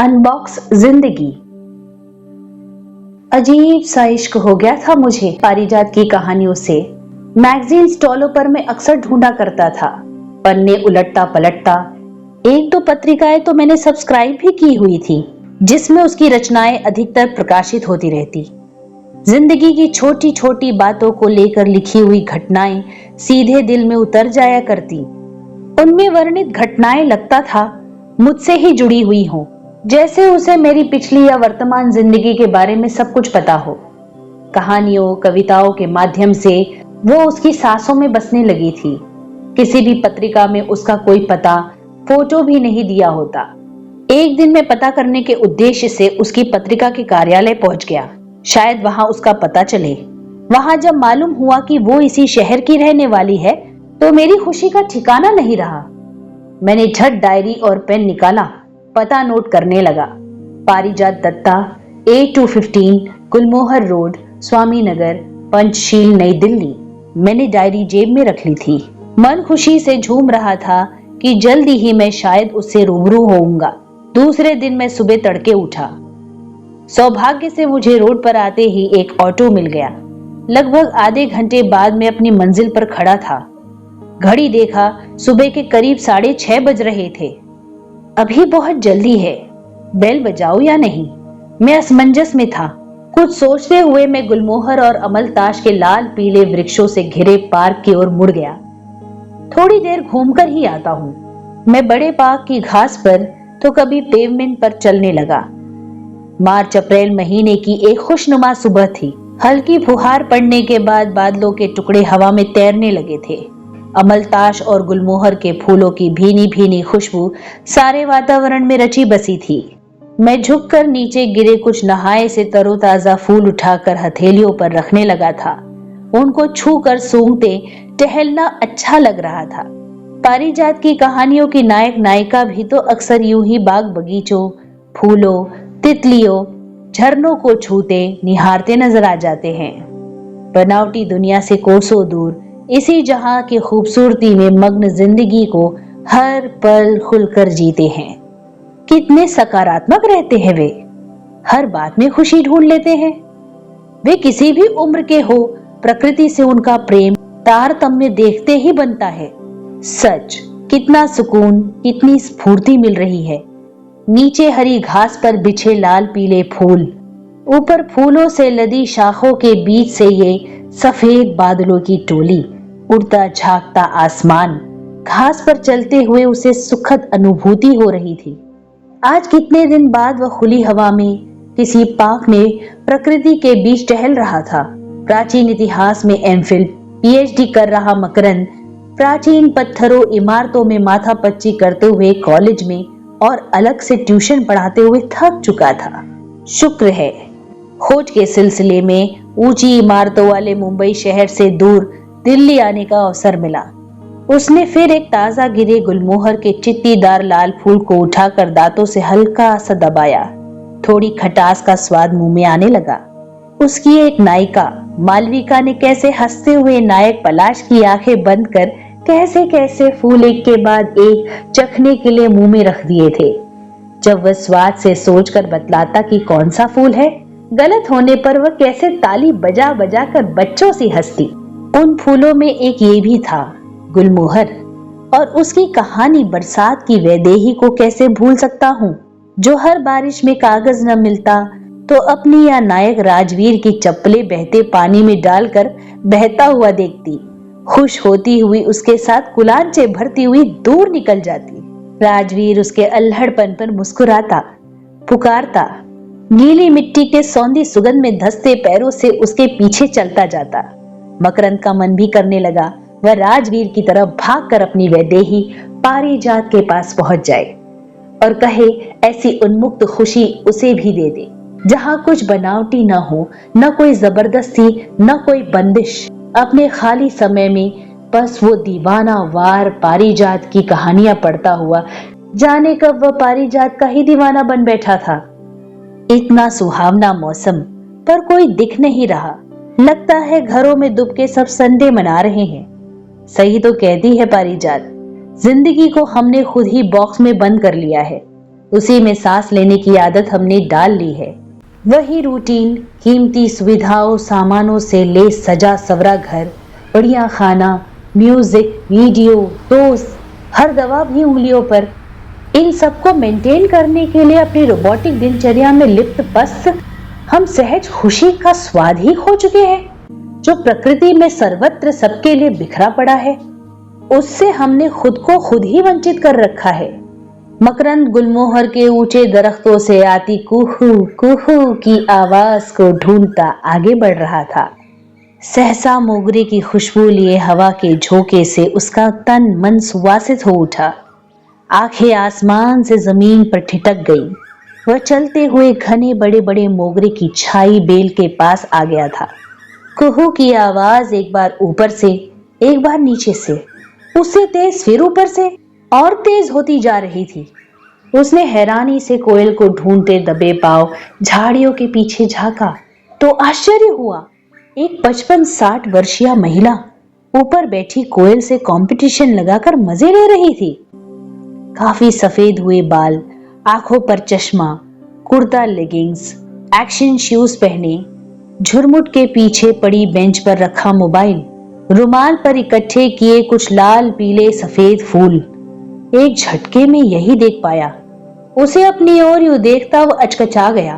Unbox जिंदगी। अजीब सा इश्क हो गया था मुझे पारिजात की कहानियों से। मैगजीन स्टॉलों पर मैं अक्सर ढूंढा करता था, पन्ने उलटता पलटता। एक दो पत्रिकाएं तो मैंने सब्सक्राइब भी की हुई थी, जिसमें उसकी रचनाएं अधिकतर प्रकाशित होती रहती। जिंदगी की छोटी छोटी बातों को लेकर लिखी हुई घटनाएं सीधे दिल में उतर जाया करती। उनमें वर्णित घटनाएं लगता था मुझसे ही जुड़ी हुई हों, जैसे उसे मेरी पिछली या वर्तमान जिंदगी के बारे में सब कुछ पता हो। कहानियों कविताओं के माध्यम से वो उसकी सांसों में बसने लगी थी। किसी भी पत्रिका में उसका कोई पता फोटो भी नहीं दिया होता। एक दिन मैं पता करने के उद्देश्य से उसकी पत्रिका के कार्यालय पहुंच गया, शायद वहां उसका पता चले। वहां जब मालूम हुआ कि वो इसी शहर की रहने वाली है, तो मेरी खुशी का ठिकाना नहीं रहा। मैंने झट डायरी और पेन निकाला, पता नोट करने लगा। पारिजात दत्ता, A215 गुलमोहर रोड, स्वामी नगर, पंचशील, नई दिल्ली। मैंने डायरी जेब में रख ली थी। मन खुशी से झूम रहा था कि जल्दी ही मैं शायद उससे रूबरू होऊंगा। दूसरे दिन मैं सुबह तड़के उठा। सौभाग्य से मुझे रोड पर आते ही एक ऑटो मिल गया। लगभग आधे घंटे बाद मैं अपनी मंजिल पर खड़ा था। घड़ी देखा, सुबह के करीब 6:30 बज रहे थे। अभी बहुत जल्दी है, बेल बजाऊं या नहीं, मैं असमंजस में था। कुछ सोचते हुए मैं गुलमोहर और अमलताश के लाल पीले वृक्षों से घिरे पार्क की ओर मुड़ गया। थोड़ी देर घूमकर ही आता हूँ। मैं बड़े पार्क की घास पर तो कभी पेवमेंट पर चलने लगा। मार्च अप्रैल महीने की एक खुशनुमा सुबह थी। हल्की फुहार पड़ने के बाद बादलों के टुकड़े हवा में तैरने लगे थे। अमलताश और गुलमोहर के फूलों की भीनी भीनी खुशबू सारे वातावरण में रची बसी थी। मैं झुककर नीचे गिरे कुछ नहाए से तरोताजा फूल उठाकर हथेलियों पर रखने लगा था। उनको छूकर सूंघते टहलना अच्छा लग रहा था। पारिजात की कहानियों की नायक नायिका भी तो अक्सर यूं ही बाग बगीचों, फूलों, तितलियों, झरनों को छूते निहारते नजर आ जाते हैं। बनावटी दुनिया से कोसों दूर इसी जहां की खूबसूरती में मग्न जिंदगी को हर पल खुलकर जीते हैं। कितने सकारात्मक रहते हैं वे, हर बात में खुशी ढूंढ लेते हैं। वे किसी भी उम्र के हो, प्रकृति से उनका प्रेम तारतम्य देखते ही बनता है। सच, कितना सुकून, कितनी स्फूर्ति मिल रही है। नीचे हरी घास पर बिछे लाल पीले फूल, ऊपर फूलों से लदी शाखों के बीच से ये सफेद बादलों की टोली, उड़ता झांकता आसमान। घास पर चलते हुए उसे सुखद अनुभूति हो रही थी। आज कितने दिन बाद वह खुली हवा में किसी पार्क में प्रकृति के बीच टहल रहा था। प्राचीन इतिहास में एमफिल PhD कर रहा मकरंद प्राचीन पत्थरों इमारतों में माथापच्ची करते हुए कॉलेज में और अलग से ट्यूशन पढ़ाते हुए थक चुका था। शुक्र है, खोज के सिलसिले में ऊंची इमारतों वाले मुंबई शहर से दूर दिल्ली आने का अवसर मिला। उसने फिर एक ताजा गिरे गुलमोहर के चित्तीदार लाल फूल को उठाकर दांतों से हल्का सा दबाया। थोड़ी खटास का स्वाद मुंह में आने लगा। उसकी एक नायिका मालविका ने कैसे हंसते हुए नायक पलाश की आंखें बंद कर कैसे कैसे फूल एक के बाद एक चखने के लिए मुंह में रख दिए थे। जब वह स्वाद से सोचकर बतलाता कि कौन सा फूल है, गलत होने पर वह कैसे ताली बजा बजा कर बच्चों सी हंसती। उन फूलों में एक ये भी था, गुलमोहर, और उसकी कहानी बरसात की वैदेही को कैसे भूल सकता हूँ, जो हर बारिश में कागज न मिलता तो अपनी या नायक राजवीर की चप्पलें बहते पानी में डालकर बहता हुआ देखती। खुश होती हुई उसके साथ कुलांचे भरती हुई दूर निकल जाती। राजवीर उसके अल्हड़पन पर मुस्कुराता, पुकारता, गीली मिट्टी के सौंधी सुगंध में धंसते पैरों से उसके पीछे चलता जाता। मकरंद का मन भी करने लगा वह राजवीर की तरफ भागकर अपनी वैदेही पारिजात के पास पहुंच जाए और कहे ऐसी उन्मुक्त खुशी उसे भी दे दे, जहां कुछ बनावटी न हो, न कोई जबरदस्ती, न कोई बंदिश। अपने खाली समय में बस वो दीवाना वार पारिजात की कहानियां पढ़ता हुआ जाने कब वह पारिजात का ही दीवाना बन बैठा था। इतना सुहावना मौसम, पर कोई दिख नहीं रहा। लगता है घरों में दुबके सब संडे मना रहे हैं। सही तो कहती है पारिजात, जिंदगी को हमने खुद ही बॉक्स में बंद कर लिया है। उसी में सांस लेने की आदत हमने डाल ली है। वही रूटीन, कीमती सुविधाओं सामानों से लेस सजा सवरा घर, बढ़िया खाना, म्यूजिक, वीडियो, दोस्त, हर दवा भी उंगलियों पर। इन सबको मेंटेन करने के लिए अपनी रोबोटिक दिनचर्या में लिप्त बस हम सहज खुशी का स्वाद ही खो चुके हैं, जो प्रकृति में सर्वत्र सबके लिए बिखरा पड़ा है। उससे हमने खुद को खुद ही वंचित कर रखा है। मकरंद गुलमोहर के ऊंचे दरख्तों से आती कुहू कुहू की आवाज को ढूंढता आगे बढ़ रहा था। सहसा मोगरे की खुशबू लिए हवा के झोंके से उसका तन मन सुवासित हो उठा। आंखें आसमान से जमीन पर ठिठक गई। वह चलते हुए घने बड़े बड़े मोगरे की छाई बेल के पास आ गया था। कुहू की आवाज एक बार ऊपर से, एक बार नीचे से, उससे तेज फिर ऊपर से और तेज होती जा रही थी। उसने हैरानी से कोयल को ढूंढते दबे पांव झाड़ियों के पीछे झांका तो आश्चर्य हुआ। एक 55-60 वर्षीय महिला ऊपर बैठी कोयल से कंपटीशन लगाकर मजे ले रही थी। काफी सफेद हुए बाल, आंखों पर चश्मा, कुर्ता लेगिंग्स, एक्शन शूज पहने, झुरमुट के पीछे पड़ी बेंच पर रखा मोबाइल, रुमाल पर इकट्ठे किए कुछ लाल पीले सफेद फूल। एक झटके में यही देख पाया। उसे अपनी ओर यूं देखता वह अचकचा गया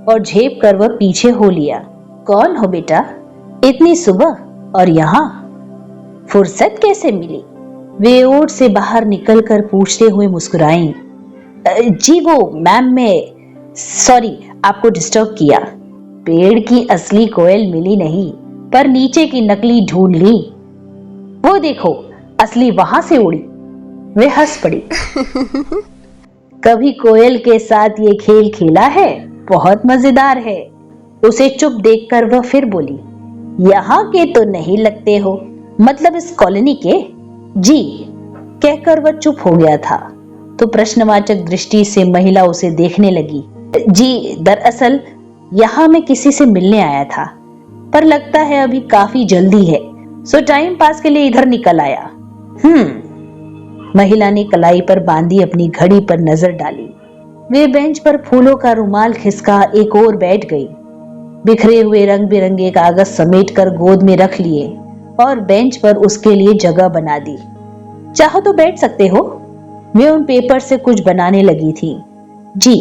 और झेप कर वह पीछे हो लिया। कौन हो बेटा, इतनी सुबह और यहाँ? फुर्सत कैसे मिली? वे ओट से बाहर निकलकर पूछते हुए मुस्कुराई। जी वो मैम, मैं सॉरी आपको डिस्टर्ब किया। पेड़ की असली कोयल मिली नहीं, पर नीचे की नकली ढूंढ ली। वो देखो, असली वहां से उड़ी। वे हंस पड़ी। कभी कोयल के साथ ये खेल खेला है? बहुत मजेदार है। उसे चुप देखकर वह फिर बोली, यहाँ के तो नहीं लगते हो, मतलब इस कॉलोनी के? जी, कहकर वह चुप हो गया था तो प्रश्नवाचक दृष्टि से महिला उसे देखने लगी। जी, दरअसल यहाँ मैं किसी से मिलने आया था, पर लगता है अभी काफी जल्दी है, सो टाइम पास के लिए इधर निकल आया। महिला ने कलाई पर बांधी अपनी घड़ी पर नजर डाली। वे बेंच पर फूलों का रुमाल खिसका एक ओर बैठ गई। बिखरे हुए रंग बिरंगे कागज समेटकर गोद में रख लिए और बेंच पर उसके लिए जगह बना दी। चाहो तो बैठ सकते हो। वे उन पेपर से कुछ बनाने लगी थी। जी,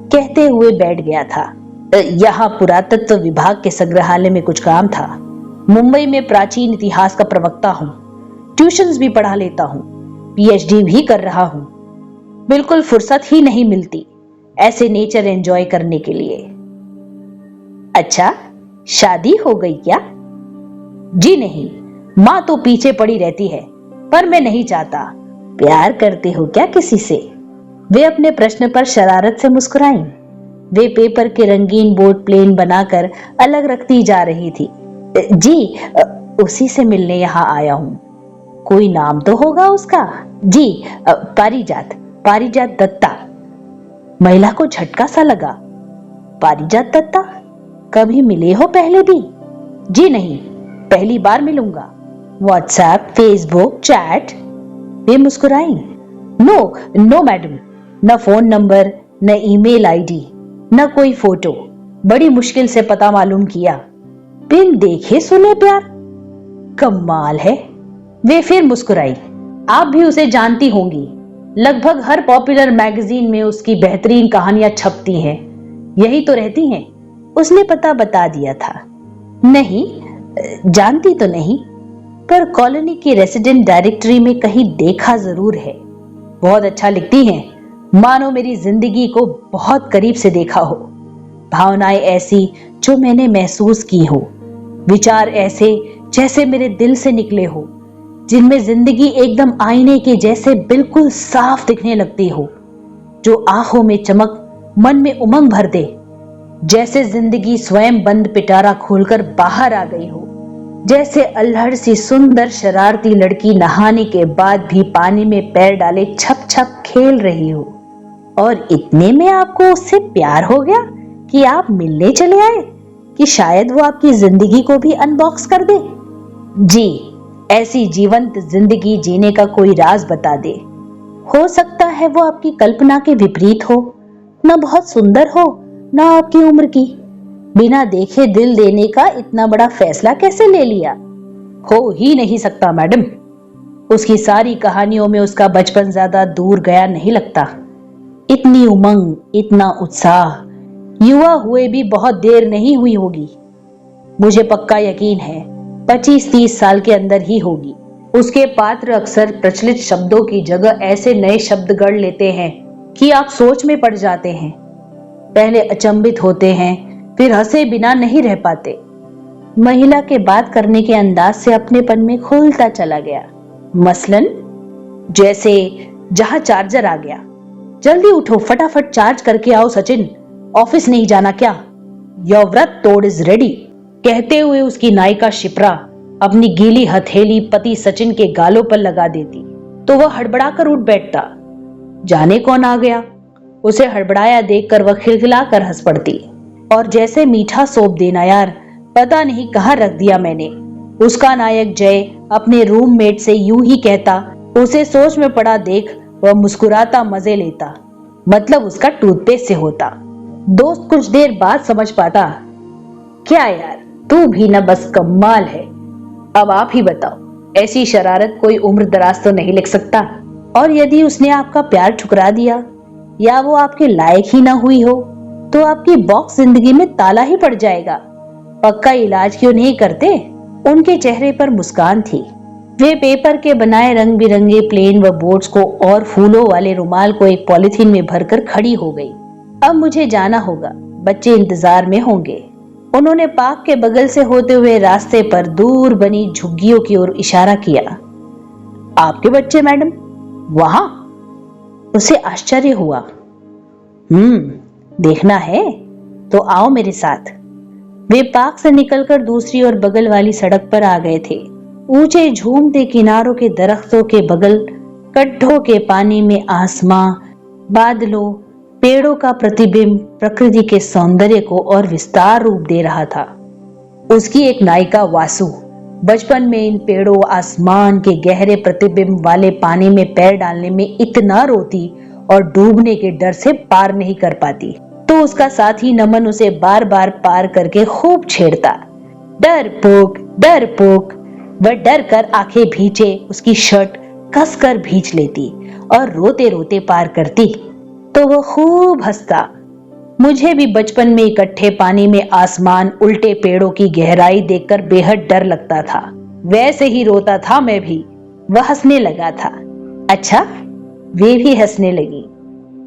कहते हुए बैठ गया था। यहाँ पुरातत्व विभाग के संग्रहालय में कुछ काम था। मुंबई में प्राचीन इतिहास का प्रवक्ता हूँ, ट्यूशंस भी पढ़ा लेता हूँ, पीएचडी भी कर रहा हूँ। बिल्कुल फुर्सत ही नहीं मिलती ऐसे नेचर एंजॉय करने के लिए। अच्छा, शादी हो गई क्या? जी नहीं, माँ तो पीछे पड़ी रहती है, पर मैं नहीं चाहता। प्यार करते हो क्या किसी से? वे अपने प्रश्न पर शरारत से मुस्कुराईं। वे पेपर के रंगीन बोर्ड प्लेन बनाकर अलग रखती जा रही थी। जी, उसी से मिलने यहाँ आया हूँ। कोई नाम तो होगा उसका? जी, पारिजात दत्ता। महिला को झटका सा लगा। पारिजात दत्ता? कभी मिले हो पहले भी? जी नहीं, पहली बार मिलूंगा। WhatsApp, Facebook, chat? वे मुस्कुराई। नो मैडम, न फोन नंबर, न ईमेल आईडी, न कोई फोटो। बड़ी मुश्किल से पता मालूम किया। बिन देखे सुने प्यार? कमाल है। वे फिर मुस्कुराई। आप भी उसे जानती होंगी, लगभग हर पॉपुलर मैगजीन में उसकी बेहतरीन कहानियां छपती हैं। यही तो रहती हैं। उसने पता बता दिया था। नहीं, जानती तो नहीं, पर कॉलोनी की रेसिडेंट डायरेक्टरी में कहीं देखा जरूर है। बहुत अच्छा लिखती हैं, मानो मेरी जिंदगी को बहुत करीब से देखा हो। भावनाएं ऐसी जो मैंने महसूस की हो, विचार ऐसे जैसे मेरे दिल से निकले हो, जिनमें जिंदगी एकदम आईने के जैसे बिल्कुल साफ दिखने लगती हो, जो आंखों में चमक, मन में उमंग भर दे, जैसे जिंदगी स्वयं बंद पिटारा खोलकर बाहर आ गई हो, जैसे अल्हड़ सी सुंदर शरारती लड़की नहाने के बाद भी पानी में पैर डाले छप छप खेल रही हो। और इतने में आपको उससे प्यार हो गया कि आप मिलने चले आए कि शायद वो आपकी जिंदगी को भी अनबॉक्स कर दे। जी, ऐसी जीवंत जिंदगी जीने का कोई राज बता दे। हो सकता है वो आपकी कल्पना के विपरीत हो, न बहुत सुंदर हो, न आपकी उम्र की। बिना देखे दिल देने का इतना बड़ा फैसला कैसे ले लिया? हो ही नहीं सकता मैडम। उसकी सारी कहानियों में उसका बचपन ज्यादा दूर गया नहीं लगता। इतनी उमंग, इतना उत्साह, युवा हुए भी बहुत देर नहीं हुई होगी। मुझे पक्का यकीन है 25-30 साल के अंदर ही होगी। उसके पात्र अक्सर प्रचलित शब्दों की जगह ऐसे नए शब्द गढ़ लेते हैं कि आप सोच में पड़ जाते हैं। पहले अचंभित होते हैं, फिर हंसे बिना नहीं रह पाते। महिला के बात करने के अंदाज से अपनेपन में खुलता चला गया। मसलन जैसे जहां चार्जर आ गया, जल्दी उठो, फटाफट चार्ज करके आओ सचिन, ऑफिस नहीं जाना क्या? योर व्रत तोड़ इज रेडी। कहते हुए उसकी नायिका शिप्रा अपनी गीली हथेली पति सचिन के गालों पर लगा देती तो वह हड़बड़ाकर उठ बैठता। जाने कौन आ गया? उसे हड़बड़ाया देखकर वह खिलखिलाकर हंस पड़ती और जैसे मीठा सौंप देना यार, पता नहीं कहाँ रख दिया मैंने। उसका नायक जय अपने रूममेट से यूं ही कहता, उसे सोच में पड़ा देख वह मुस्कुराता मजे लेता, मतलब उसका टूथपेस्ट से होता। दोस्त कुछ देर बाद समझ पाता, क्या यार तू भी ना बस कमाल है। अब आप ही बताओ, ऐसी शरारत कोई उम्र दराज तो नहीं लिख सकता। और यदि उसने आपका प्यार ठुकरा दिया या वो आपके लायक ही ना हुई हो तो आपकी बॉक्स जिंदगी में ताला ही पड़ जाएगा। पक्का इलाज क्यों नहीं करते? उनके चेहरे पर मुस्कान थी। वे पेपर के बनाए रंग बिरंगे प्लेन व बोर्ड्स को और फूलों वाले रुमाल को एक पॉलिथीन में भरकर खड़ी हो गई। अब मुझे जाना होगा, बच्चे इंतजार में होंगे। उन्होंने पार्क के बगल से होते हुए रास्ते पर दूर बनी झुग्गियों की ओर इशारा किया। आपके बच्चे मैडम वहां? उसे आश्चर्य हुआ। देखना है तो आओ मेरे साथ। वे पार्क से निकलकर दूसरी ओर बगल वाली सड़क पर आ गए थे। ऊंचे झूमते किनारों के दरख्तों के बगल, गड्ढों के पानी में आसमां, बादलों, पेड़ों का प्रतिबिंब प्रकृति के सौंदर्य को और विस्तार रूप दे रहा था। उसकी एक नायिका वासु बचपन में इन पेड़ों, आसमान के गहरे प्रतिबिंब वाले पानी में पैर डालने में इतना रोती और डूबने के डर से पार नहीं कर पाती, तो उसका साथी नमन उसे बार बार पार करके खूब छेड़ता। डरपोक डरपोक। वह डर कर आंखें भींचे उसकी शर्ट कसकर भींच लेती और रोते रोते पार करती तो वह खूब हंसता। मुझे भी बचपन में इकट्ठे पानी में आसमान, उल्टे पेड़ों की गहराई देखकर बेहद डर लगता था। वैसे ही रोता था मैं भी। वह हंसने लगा था। अच्छा, वे भी हंसने लगी।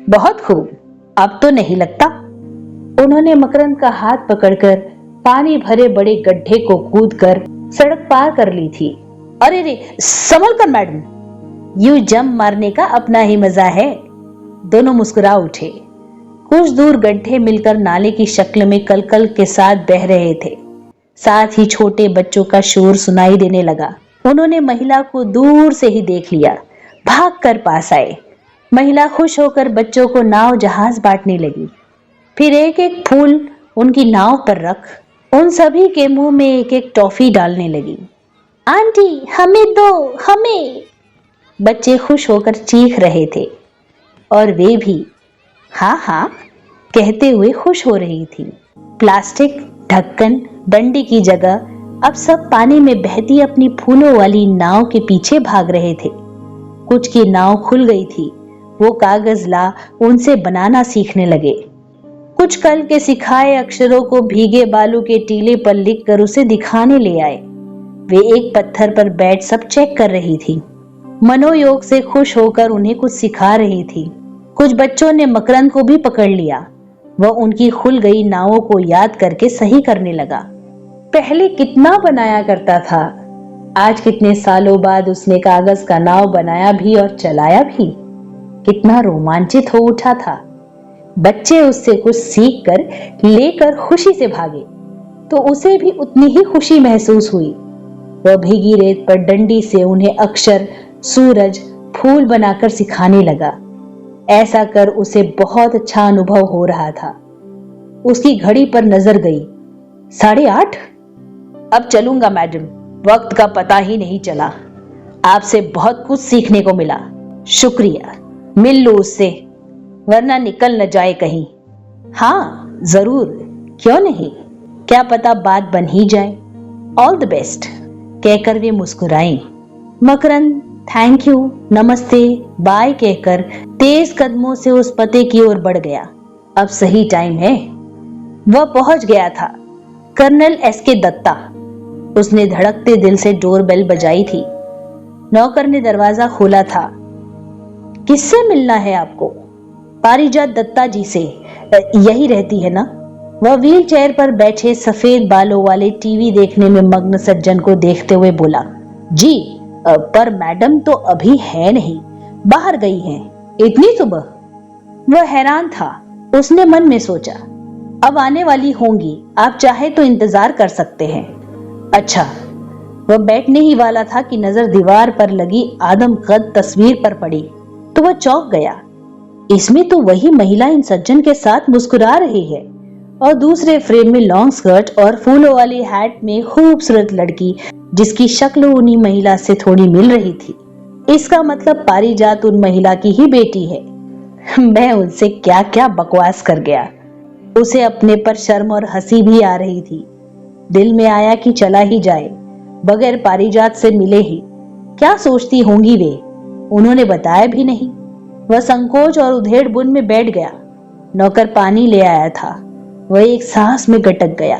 बहुत खूब, अब तो नहीं लगता। उन्होंने मकरंद का हाथ पकड़कर पानी भरे बड़े गड्ढे को कूदकर सड़क पार कर ली थी। अरे रे, संभल कर मैडम, यूं जंप मारने का अपना ही मजा है। दोनों मुस्कुरा उठे। कुछ दूर गड्ढे मिलकर नाले की शक्ल में कलकल के साथ बह रहे थे। साथ ही छोटे बच्चों का शोर सुनाई देने लगा। उन्होंने महिला को दूर से ही देख लिया, भागकर पास आए। महिला खुश होकर बच्चों को नाव जहाज बांटने लगी। फिर एक एक फूल उनकी नाव पर रख उन सभी के मुंह में एक एक टॉफी डालने लगी। आंटी हमें दो, हमें। बच्चे खुश होकर चीख रहे थे और वे भी हाँ हाँ कहते हुए खुश हो रही थी। प्लास्टिक, ढक्कन, डंडी की जगह अब सब पानी में बहती अपनी फूलों वाली नाव के पीछे भाग रहे थे। कुछ की नाव खुल गई थी। वो कागज ला उनसे बनाना सीखने लगे। कुछ कल के सिखाए अक्षरों को भीगे बालू के टीले पर लिखकर उसे दिखाने ले आए। वे एक पत्थर पर बैठ सब चेक कर रही थी। मनोयोग से खुश होकर उन्हें कुछ सिखा रही थी। कुछ बच्चों ने मकरंद को भी पकड़ लिया। वह उनकी खुल गई नावों को याद करके सही करने लगा। पहले कितना बनाया करता था, आज कितने सालों बाद उसने कागज का नाव बनाया भी और चलाया भी। कितना रोमांचित हो उठा था। बच्चे उससे कुछ सीख कर लेकर खुशी से भागे तो उसे भी उतनी ही खुशी महसूस हुई। वह भीगी रेत पर डंडी से उन्हें अक्षर, सूरज, फूल बनाकर सिखाने लगा। ऐसा कर उसे बहुत अच्छा अनुभव हो रहा था। उसकी घड़ी पर नजर गई, 8:30। अब चलूंगा मैडम, वक्त का पता ही नहीं चला। आपसे बहुत कुछ सीखने को मिला, शुक्रिया। मिल लो उससे, वरना निकल न जाए कहीं। हाँ जरूर, क्यों नहीं, क्या पता बात बन ही जाए। ऑल द बेस्ट, कहकर वे मुस्कुराई। मकरंद थैंक यू, नमस्ते, बाय कहकर तेज कदमों से उस पते की ओर बढ़ गया। अब सही टाइम है। वह पहुंच गया था, कर्नल एसके दत्ता। उसने धड़कते दिल से डोरबेल बजाई थी। नौकर ने दरवाजा खोला था। किससे मिलना है आपको? पारिजात दत्ता जी से। यही रहती है ना? वह व्हील चेयर पर बैठे सफेद बालों वाले टीवी देखने में मग्न सज्जन को देखते हुए बोला। जी, पर मैडम तो अभी है नहीं, बाहर गई हैं। इतनी सुबह? वह हैरान था। उसने मन में सोचा, अब आने वाली होंगी, आप चाहे तो इंतजार कर सकते हैं। अच्छा। वह बैठने ही वाला था कि नजर दीवार पर लगी आदमकद तस्वीर पर पड़ी तो वह चौंक गया। इसमें तो वही महिला इन सज्जन के साथ मुस्कुरा रही है और दूसरे फ्रेम में लॉन्ग स्कर्ट और फूलों वाली हैट में खूबसूरत लड़की, जिसकी शक्ल उन्हीं महिला से थोड़ी मिल रही थी। इसका मतलब पारिजात उन महिला की ही बेटी है। मैं उनसे क्या क्या बकवास कर गया। उसे अपने पर शर्म और हंसी भी आ रही थी। दिल में आया कि चला ही जाए, बगैर पारिजात से मिले ही। क्या सोचती होंगी वे, उन्होंने बताया भी नहीं। वह संकोच और उधेड़ बुन में बैठ गया। नौकर पानी ले आया था। वह एक सांस में गटक गया।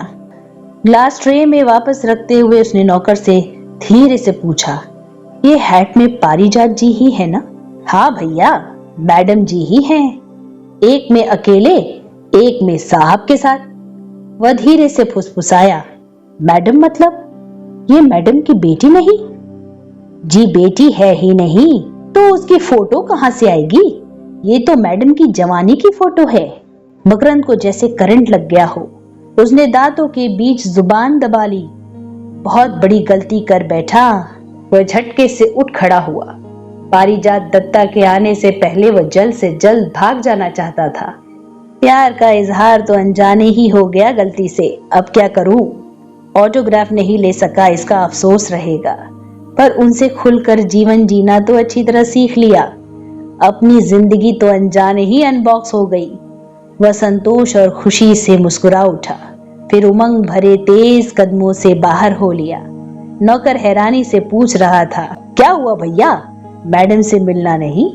ग्लास ट्रे में वापस रखते हुए उसने नौकर से धीरे से पूछा, ये हैट में पारिजात जी ही है ना? हाँ भैया, मैडम जी ही हैं। एक में अकेले, एक में साहब के साथ। वह धीरे से फुसफुसाया, मैडम मतलब ये मैडम की बेटी नहीं? जी बेटी है ही नहीं तो उसकी फोटो कहां से आएगी? ये तो मैडम की जवानी की फोटो है। मकरंद को जैसे करंट लग गया हो। उसने दांतों के बीच जुबान दबा ली। बहुत बड़ी गलती कर बैठा। वह झटके से उठ खड़ा हुआ। पारिजात दत्ता के आने से पहले वह जल्द से जल्द भाग जाना चाहता था। प्यार का इजहार तो अनजाने ही हो गया गलती से, अब क्या करूं? ऑटोग्राफ नहीं ले सका, इसका अफसोस रहेगा, पर उनसे खुलकर जीवन जीना तो अच्छी तरह सीख लिया। अपनी जिंदगी तो अनजाने ही अनबॉक्स हो गई। वह संतोष और खुशी से मुस्कुरा उठा, फिर उमंग भरे तेज कदमों से बाहर हो लिया। नौकर हैरानी से पूछ रहा था, क्या हुआ भैया, मैडम से मिलना नहीं?